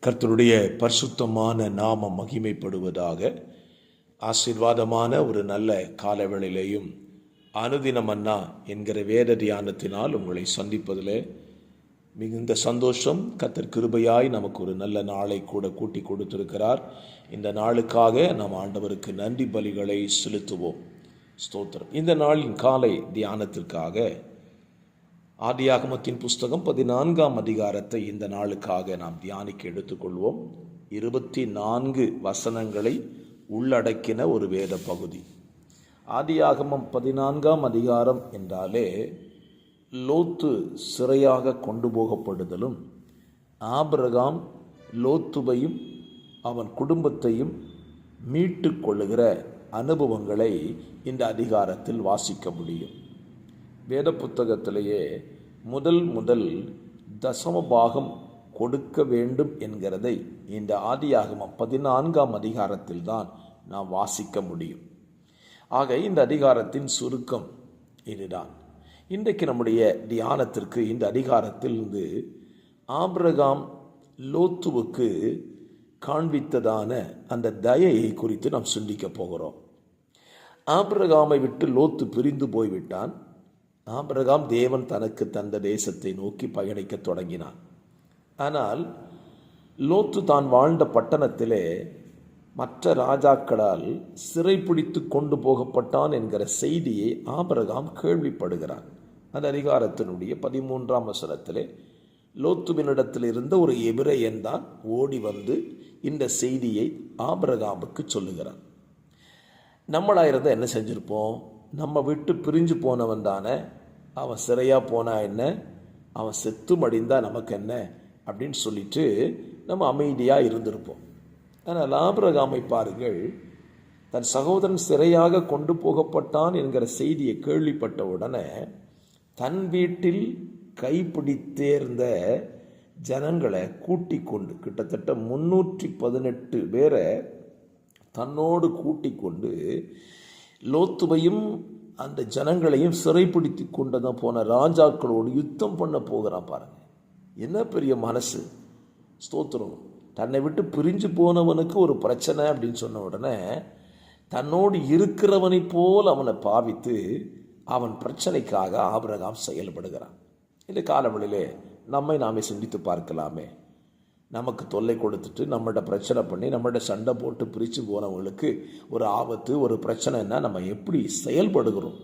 கர்த்தருடைய பரிசுத்தமான நாமம் மகிமைப்படுவதாக. ஆசீர்வாதமான ஒரு நல்ல காலவேளையிலேயும் அனுதினம் மன்னா என்கிற வேத தியானத்தினால் உங்களை சந்திப்பதில் மிகுந்த சந்தோஷம். கர்த்தர் கிருபையாய் நமக்கு ஒரு நல்ல நாளை கூட கூட்டி கொடுத்திருக்கிறார். இந்த நாளுக்காக நாம் ஆண்டவருக்கு நன்றி பலிகளை செலுத்துவோம். ஸ்தோத்திரம். இந்த நாளின் காலை தியானத்திற்காக ஆதியாகமத்தின் புஸ்தகம் 14ஆம் அதிகாரத்தை இந்த நாளுக்காக நாம் தியானிக்க எடுத்துக்கொள்வோம். 24 வசனங்களை உள்ளடக்கின ஒரு வேத பகுதி. ஆதியாகமம் 14ஆம் அதிகாரம் என்றாலே லோத்து சிறையாக கொண்டு போகப்படுதலும், ஆபிரகாம் லோத்துவையும் அவன் குடும்பத்தையும் மீட்டு கொள்ளுகிற அனுபவங்களை இந்த அதிகாரத்தில் வாசிக்க முடியும். வேத புத்தகத்திலேயே முதல் தசம பாகம் கொடுக்க வேண்டும் என்கிறதை இந்த ஆதியாகமம் 14ஆம் அதிகாரத்தில் தான் நாம் வாசிக்க முடியும். ஆக இந்த அதிகாரத்தின் சுருக்கம் இதுதான். இன்றைக்கு நம்முடைய தியானத்திற்கு இந்த அதிகாரத்தில் இருந்து ஆபிரகாம் லோத்துவுக்கு காண்பித்ததான அந்த தயையை குறித்து நாம் சிந்திக்க போகிறோம். ஆபிரகாமை விட்டு லோத்து பிரிந்து போய்விட்டான். ஆபிரகாம் தேவன் தனக்கு தந்த தேசத்தை நோக்கி பயணிக்க தொடங்கினான். ஆனால் லோத்து தான் வாழ்ந்த பட்டணத்திலே மற்ற ராஜாக்களால் சிறைப்பிடித்து கொண்டு போகப்பட்டான் என்கிற செய்தியை ஆபிரகாம் கேள்விப்படுகிறான். அந்த அதிகாரத்தினுடைய 13ஆம் வசனத்திலே லோத்துவினிடத்தில் இருந்த ஒரு எபிரேயன் தான் ஓடி வந்து இந்த செய்தியை ஆபிரகாமுக்கு சொல்லுகிறான். நம்மளாயிருந்த என்ன செஞ்சிருப்போம்? நம்ம விட்டு பிரிஞ்சு போனவன் தானே, அவன் சிறையாக போனா என்ன, அவன் செத்து மடிந்தா நமக்கு என்ன அப்படின்னு சொல்லிட்டு நம்ம அமைதியாக இருந்திருப்போம். ஆனால் ஆபிரகாமை பாருங்கள், தன் சகோதரன் சிறையாக கொண்டு போகப்பட்டான் என்கிற செய்தியை கேள்விப்பட்ட உடனே தன் வீட்டில் கைப்பிடித்தேர்ந்த ஜனங்களை கூட்டிக் கொண்டு கிட்டத்தட்ட 318 பேரை தன்னோடு கூட்டிக் கொண்டு லோத்துவையும் அந்த ஜனங்களையும் சிறைப்பிடித்து கொண்டதான் போன ராஜாக்களோடு யுத்தம் பண்ண போகிறான். பாருங்க, என்ன பெரிய மனசு. ஸ்தோத்திரம். தன்னை விட்டு பிரிஞ்சு போனவனுக்கு ஒரு பிரச்சனை அப்படின்னு சொன்ன உடனே தன்னோடு இருக்கிறவனை போல் அவனை பாவித்து அவன் பிரச்சனைக்காக ஆபிரகாம் செயல்படுகிறான். இந்த காலவெளியிலே நம்மை நாமே சிந்தித்து பார்க்கலாமே. நமக்கு தொல்லை கொடுத்துட்டு நம்மகிட்ட பிரச்சனை பண்ணி நம்மகிட்ட சண்டை போட்டு பிரித்து போனவங்களுக்கு ஒரு ஆபத்து, ஒரு பிரச்சனைன்னா நம்ம எப்படி செயல்படுகிறோம்?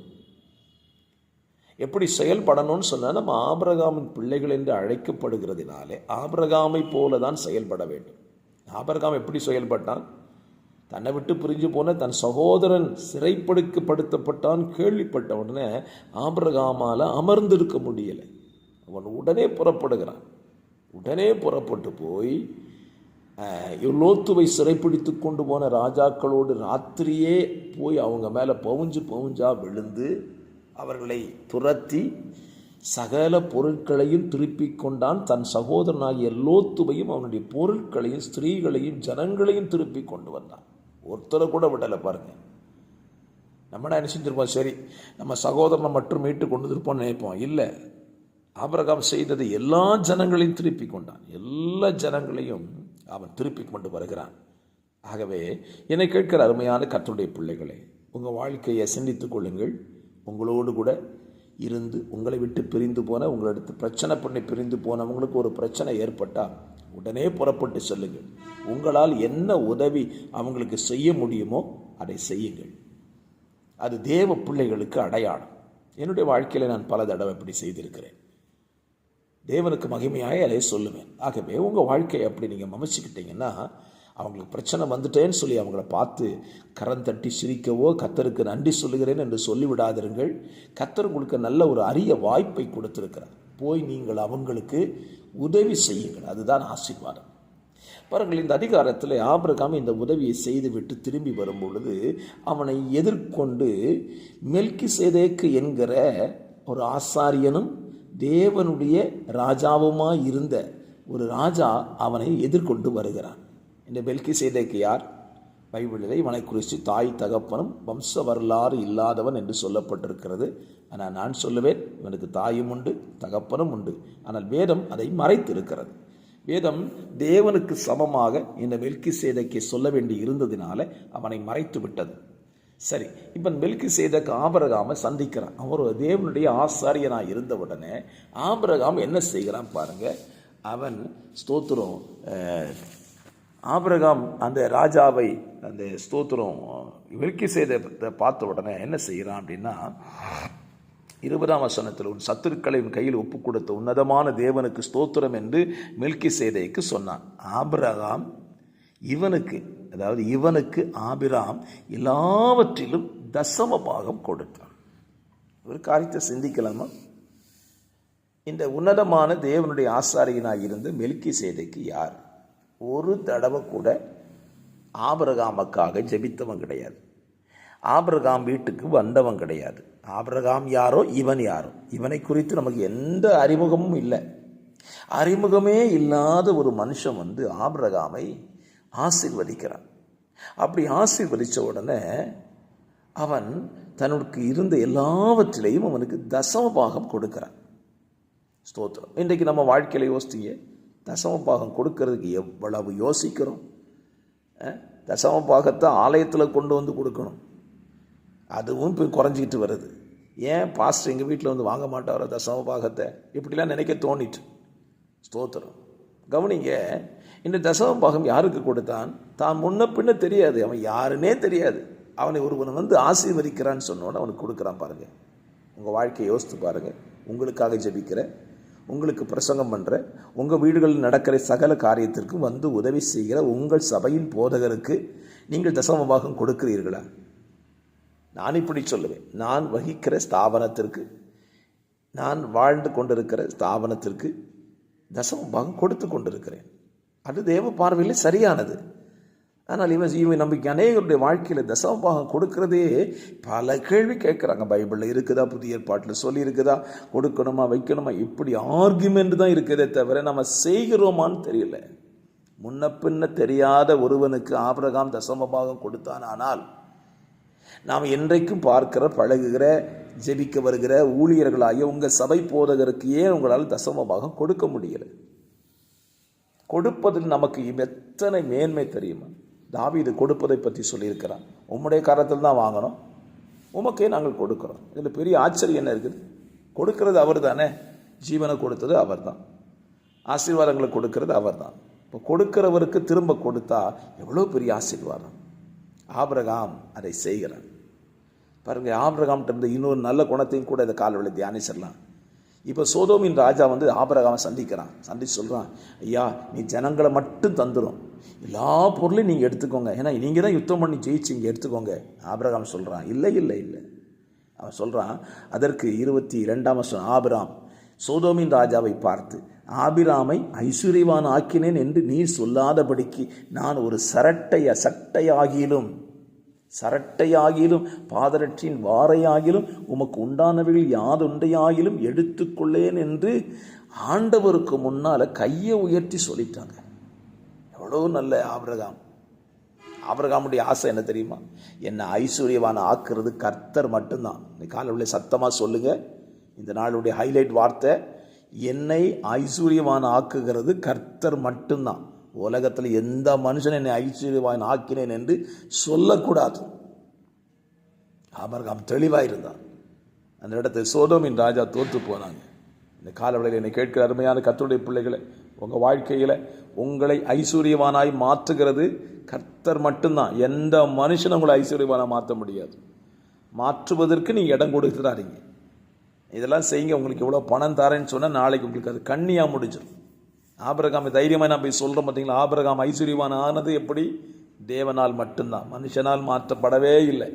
எப்படி செயல்படணும்னு சொன்னால் நம்ம ஆபிரகாமின் பிள்ளைகள் என்று அழைக்கப்படுகிறதுனாலே ஆபிரகாமை போல தான் செயல்பட வேண்டும். ஆபிரகாம் எப்படி செயல்பட்டான்? தன்னை விட்டு பிரிஞ்சு போன தன் சகோதரன் சிறைப்படுத்தப்பட்டான் கேள்விப்பட்ட உடனே ஆபிரகாமால் அமர்ந்திருக்க முடியலை. அவன் உடனே புறப்படுகிறான். உடனே புறப்பட்டு போய் லோத்துவை சிறைப்பிடித்து கொண்டு போன ராஜாக்களோடு ராத்திரியே போய் அவங்க மேலே பவுஞ்சா விழுந்து அவர்களை துரத்தி சகல பொருட்களையும் திருப்பி கொண்டான். தன் சகோதரனாகிய லோத்துவையும் அவனுடைய பொருட்களையும் ஸ்திரீகளையும் ஜனங்களையும் திருப்பி கொண்டு வந்தான். ஒருத்தரை கூட விடலை. பாருங்க, நம்ம என்ன செஞ்சிருப்போம்? சரி, நம்ம சகோதரனை மட்டும் மீட்டு கொண்டு இருப்போம்னு நினைப்போம். இல்லை, ஆபிரகாம் செய்தது எல்லா ஜனங்களையும் திருப்பி கொண்டான். எல்லா ஜனங்களையும் அவன் திருப்பி கொண்டு வருகிறான். ஆகவே என்னை கேட்கிற அருமையான கர்த்தருடைய பிள்ளைகளே, உங்கள் வாழ்க்கையை சிந்தித்துக் கொள்ளுங்கள். உங்களோடு கூட இருந்து உங்களை விட்டு பிரிந்து போன, உங்களிடத்து பிரச்சனை பண்ணி பிரிந்து போனவங்களுக்கு ஒரு பிரச்சனை ஏற்பட்டால் உடனே புறப்பட்டு செல்லுங்கள். உங்களால் என்ன உதவி அவங்களுக்கு செய்ய முடியுமோ அதை செய்யுங்கள். அது தேவ பிள்ளைகளுக்கு அடையாளம். என்னுடைய வாழ்க்கையில் நான் பல தடவை இப்படி செய்திருக்கிறேன். தேவனுக்கு மகிமையாக அதை சொல்லுவேன். ஆகவே உங்கள் வாழ்க்கையை அப்படி நீங்கள் அமைச்சிக்கிட்டீங்கன்னா அவங்களுக்கு பிரச்சனை வந்துட்டேன்னு சொல்லி அவங்கள பார்த்து கரம் தட்டி சிரிக்கவோ கர்த்தருக்கு நன்றி சொல்லுகிறேன் என்று சொல்லிவிடாதிருங்கள். கர்த்தர் உங்களுக்கு நல்ல ஒரு அரிய வாய்ப்பை கொடுத்திருக்கிறார். போய் நீங்கள் அவங்களுக்கு உதவி செய்யுங்கள். அதுதான் ஆசீர்வாதம். பாருங்கள், இந்த அதிகாரத்தில் ஆபிரகாம் இந்த உதவியை செய்துவிட்டு திரும்பி வரும் பொழுது அவனை எதிர்கொண்டு மெல்கிசேதேக்கு என்கிற ஒரு ஆசாரியனும் தேவனுடைய ராஜாவுமாய் இருந்த ஒரு ராஜா அவனை எதிர்கொண்டு வருகிறான். இந்த மெல்கிசேதேக்கு யார்? பைபிளில் இவனை குறித்து தாய் தகப்பனும் வம்ச வரலாறு இல்லாதவன் என்று சொல்லப்பட்டிருக்கிறது. ஆனால் நான் சொல்லுவேன், இவனுக்கு தாயும் உண்டு தகப்பனும் உண்டு. ஆனால் வேதம் அதை மறைத்திருக்கிறது. வேதம் தேவனுக்கு சமமாக இந்த மெல்கிசேதேக்கை சொல்ல வேண்டி இருந்ததினால அவனை மறைத்து விட்டது. சரி, இப்போ மெல்கிசேதேக்கு ஆபிரகாமை சந்திக்கிறான். அவர் தேவனுடைய ஆசாரியனாக இருந்தவுடனே ஆபிரகாம் என்ன செய்கிறான் பாருங்க. அவன் ஸ்தோத்திரம், ஆபிரகாம் அந்த ராஜாவை அந்த ஸ்தோத்திரம் மெல்கிசேதேக்கை பார்த்த உடனே என்ன செய்கிறான் அப்படின்னா, 20ஆம் வசனத்தில் உன் சத்துருக்களை உன் கையில் ஒப்பு கொடுத்த உன்னதமான தேவனுக்கு ஸ்தோத்திரம் என்று மெல்கிசேதேக்கு சொன்னான். ஆபிரகாம் இவனுக்கு ஆபிராம் எல்லாவற்றிலும் தசம பாகம் கொடுத்தான். ஒரு காரியத்தை சிந்திக்கலாமா? இந்த உன்னதமான தேவனுடைய ஆசாரியனாக இருந்த மெல்கிசேதேக்கு யார்? ஒரு தடவை கூட ஆபிரகாமுக்காக ஜெபித்தவன் கிடையாது. ஆபிரகாம் வீட்டுக்கு வந்தவன் கிடையாது. ஆபிரகாம் யாரோ இவன் யாரோ, இவனை குறித்து நமக்கு எந்த அறிமுகமும் இல்லை. அறிமுகமே இல்லாத ஒரு மனுஷன் வந்து ஆபிரகாமை ஆசீர்வதிக்கிறான். அப்படி ஆசீர்வதித்த உடனே அவன் தனக்கு இருந்த எல்லாவற்றிலையும் அவனுக்கு தசம பாகம் கொடுக்கிறான். ஸ்தோத்திரம். இன்றைக்கு நம்ம வாழ்க்கையில் யோசித்தீங்க, தசம பாகம் கொடுக்கறதுக்கு எவ்வளவு யோசிக்கிறோம். தசம பாகத்தை ஆலயத்தில் கொண்டு வந்து கொடுக்கணும், அதுவும் இப்போ குறைஞ்சிக்கிட்டு வருது. ஏன் பாஸ்டர் எங்கள் வீட்டில் வந்து வாங்க மாட்டாரோ தசம பாகத்தை, இப்படிலாம் நினைக்க தோணிட்டு. ஸ்தோத்திரம். கவனிங்க, இந்த தசம பாகம் யாருக்கு கொடுத்தான்? தான் முன்ன பின்ன தெரியாது, அவன் யாருன்னே தெரியாது. அவனை ஒருவன் வந்து ஆசீர்வதிக்கிறான்னு சொன்னோன்னு அவனுக்கு கொடுக்குறான். பாருங்கள், உங்கள் வாழ்க்கையை யோசித்து பாருங்கள். உங்களுக்காக ஜெபிக்கிற, உங்களுக்கு பிரசங்கம் பண்ணுற, உங்கள் வீடுகளில் நடக்கிற சகல காரியத்திற்கும் வந்து உதவி செய்கிற உங்கள் சபையின் போதகருக்கு நீங்கள் தசம பாகம் கொடுக்கிறீர்களா? நான் இப்படி சொல்லுவேன், நான் வகிக்கிற ஸ்தாபனத்திற்கு, நான் வாழ்ந்து கொண்டிருக்கிற ஸ்தாபனத்திற்கு தசம பாகம் கொடுத்து கொண்டிருக்கிறேன். அது தேவ பார்வையில் சரியானது. ஆனால் இவன் நம்பிக்கை அநேகருடைய வாழ்க்கையில் தசம பாகம் கொடுக்கறதே பல கேள்வி கேட்குறாங்க. பைபிளில் இருக்குதா, புதிய ஏற்பாட்டில் சொல்லி இருக்குதா, கொடுக்கணுமா வைக்கணுமா, இப்படி ஆர்குமெண்ட் தான் இருக்குதே தவிர நம்ம செய்கிறோமான்னு தெரியல. முன்ன பின்ன தெரியாத ஒருவனுக்கு ஆபிரகாம் தசம பாகம் கொடுத்தான். ஆனால் நாம் என்றைக்கும் பார்க்கிற, பழகுகிற, ஜெபிக்க வருகிற ஊழியர்களாகிய உங்கள் சபை போதகருக்கு ஏன் உங்களால் தசம பாகம் கொடுக்க முடியலை? கொடுப்பதில் நமக்கு எத்தனை மேன்மை தெரியுமா? தாவீது கொடுப்பதை பற்றி சொல்லியிருக்கிறான். உம்முடைய கரத்தில் தான் வாங்கணும், உமக்கே நாங்கள் கொடுக்குறோம். இதில் பெரிய ஆச்சரியம் என்ன இருக்குது? கொடுக்கறது அவர் தானே, ஜீவனை கொடுத்தது அவர் தான், ஆசீர்வாதங்களை கொடுக்கறது அவர் தான். இப்போ கொடுக்கிறவருக்கு திரும்ப கொடுத்தா எவ்வளோ பெரிய ஆசீர்வாதம். ஆபிரகாம் அதை செய்கிறான். பாருங்கள், ஆபிரகாம்கிட்ட இருந்த இன்னொரு நல்ல குணத்தையும் கூட இந்த காலவெளி தியானிச்சிடலாம். இப்போ சோதோமின் ராஜா வந்து ஆபிரகாமை சந்திக்கிறான். சந்திச்சு சொல்கிறான், ஐயா நீ ஜனங்களை மட்டும் தந்துடும், எல்லா பொருளையும் நீங்கள் எடுத்துக்கோங்க, ஏன்னா நீங்கள் தான் யுத்தம் பண்ணி ஜெயிச்சு இங்கே எடுத்துக்கோங்க. ஆபிரகாம் சொல்கிறான், இல்லை இல்லை இல்லை. அவன் சொல்கிறான், அதற்கு 22ஆம் வசனம், ஆபிராம் சோதோமின் ராஜாவை பார்த்து, ஆபிராமை ஐஸ்வர்யவான் ஆக்கினேன் என்று நீ சொல்லாதபடிக்கு நான் ஒரு சரட்டையாகிலும் பாதரட்சியின் வாரையாகிலும் உமக்கு உண்டானவைகள் யாதொன்றையாகிலும் எடுத்துக்கொள்ளேன் என்று ஆண்டவருக்கு முன்னால் கையை உயர்த்தி சொல்லிட்டாங்க. எவ்வளோ நல்ல ஆபிரகாம். ஆபிரகாமுடைய ஆசை என்ன தெரியுமா? என்னை ஐஸ்வர்யவான் ஆக்குறது கர்த்தர் மட்டும்தான். இந்த காலையில் சத்தமாக சொல்லுங்கள், இந்த நாளுடைய ஹைலைட் வார்த்தை, என்னை ஐஸ்வர்யவான் ஆக்குகிறது கர்த்தர் மட்டும்தான். உலகத்தில் எந்த மனுஷன் என்னை ஐஸ்வர்யவான் ஆக்கினேன் என்று சொல்லக்கூடாது. ஆபிரகாம் தெளிவாக இருந்தான். அந்த இடத்துல சோதோமின் ராஜா தோற்று போனாங்க. இந்த காலவெளியில் என்னை கேட்கிற அருமையான கர்த்தருடைய பிள்ளைகளை, உங்கள் வாழ்க்கையில் உங்களை ஐஸ்வர்யவானாய் மாற்றுகிறது கர்த்தர் மட்டும்தான். எந்த மனுஷனும் உங்களை ஐஸ்வர்யவானாக மாற்ற முடியாது. மாற்றுவதற்கு நீங்கள் இடம் கொடுத்துறாதீங்க. இதெல்லாம் செய்யுங்க, உங்களுக்கு இவ்வளோ பணம் தரேன்னு சொன்னால் நாளைக்கு உங்களுக்கு அது கண்ணியாக முடிஞ்சிடும். ஆபிரகாம் தைரியமாக நான் போய் சொல்கிறேன் பார்த்தீங்களா? ஆபிரகாம் ஐஸ்வர்யவான் ஆனது எப்படி? தேவனால் மட்டும்தான், மனுஷனால் மாற்றப்படவே இல்லை.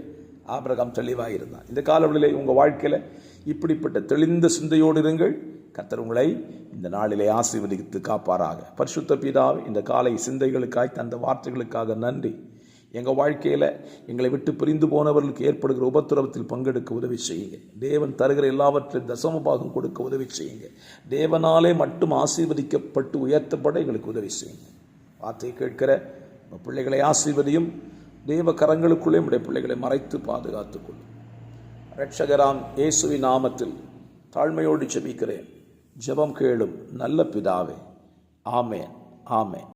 ஆபிரகாம் தெளிவாக இருந்தான். இந்த காலவெளியில் உங்கள் வாழ்க்கையில் இப்படிப்பட்ட தெளிந்த சிந்தையோடு இருங்கள். கர்த்தர் உங்களை இந்த நாளிலே ஆசீர்வதித்து காப்பாராக. பரிசுத்த பிதாவே, இந்த காலை சிந்தைகளுக்காய் தந்த வார்த்தைகளுக்காக நன்றி. எங்கள் வாழ்க்கையில் எங்களை விட்டு பிரிந்து போனவர்களுக்கு ஏற்படுகிற உபத்திரவத்தில் பங்கெடுக்க உதவி செய்யுங்க. தேவன் தருகிற எல்லாவற்றையும் தசம பாகம் கொடுக்க உதவி செய்யுங்க. தேவனாலே மட்டும் ஆசீர்வதிக்கப்பட்டு உயர்த்தப்பட எங்களுக்கு உதவி செய்யுங்க. வார்த்தையை கேட்கிற பிள்ளைகளை ஆசீர்வதியும். தேவ கரங்களுக்குள்ளே உடைய பிள்ளைகளை மறைத்து பாதுகாத்துக்கொள்ளும். இரட்சகராம் இயேசுவின் நாமத்தில் தாழ்மையோடு ஜெபிக்கிறேன். ஜெபம் கேளும் நல்ல பிதாவே, ஆமென். ஆமென்.